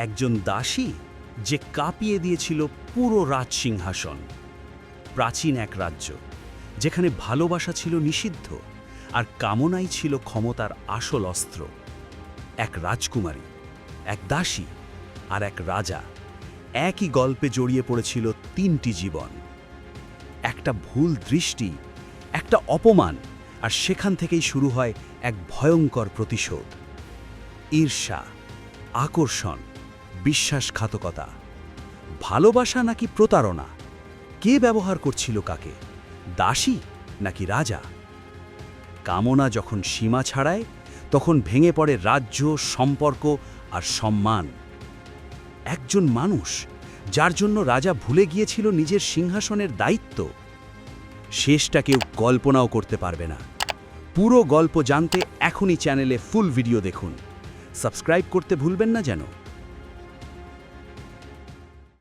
একজন দাসী যে কাঁপিয়ে দিয়েছিল পুরো রাজসিংহাসন। প্রাচীন এক রাজ্য যেখানে ভালোবাসা ছিল নিষিদ্ধ আর কামনাই ছিল ক্ষমতার আসল অস্ত্র। এক রাজকুমারী, এক দাসী আর এক রাজা একই গল্পে জড়িয়ে পড়েছিল তিনটি জীবন। একটা ভুল দৃষ্টি, একটা অপমান, আর সেখান থেকেই শুরু হয় এক ভয়ঙ্কর প্রতিশোধ। ঈর্ষা, আকর্ষণ, বিশ্বাসঘাতকতা, ভালোবাসা নাকি প্রতারণা? কে ব্যবহার করছিল কাকে, দাসী নাকি রাজা? কামনা যখন সীমা ছাড়ায় তখন ভেঙে পড়ে রাজ্য, সম্পর্ক আর সম্মান। একজন মানুষ যার জন্য রাজা ভুলে গিয়েছিল নিজের সিংহাসনের দায়িত্ব, শেষটা কেউ কল্পনাও করতে পারবে না। পুরো গল্প জানতে এখনই চ্যানেলে ফুল ভিডিও দেখুন। সাবস্ক্রাইব করতে ভুলবেন না যেন।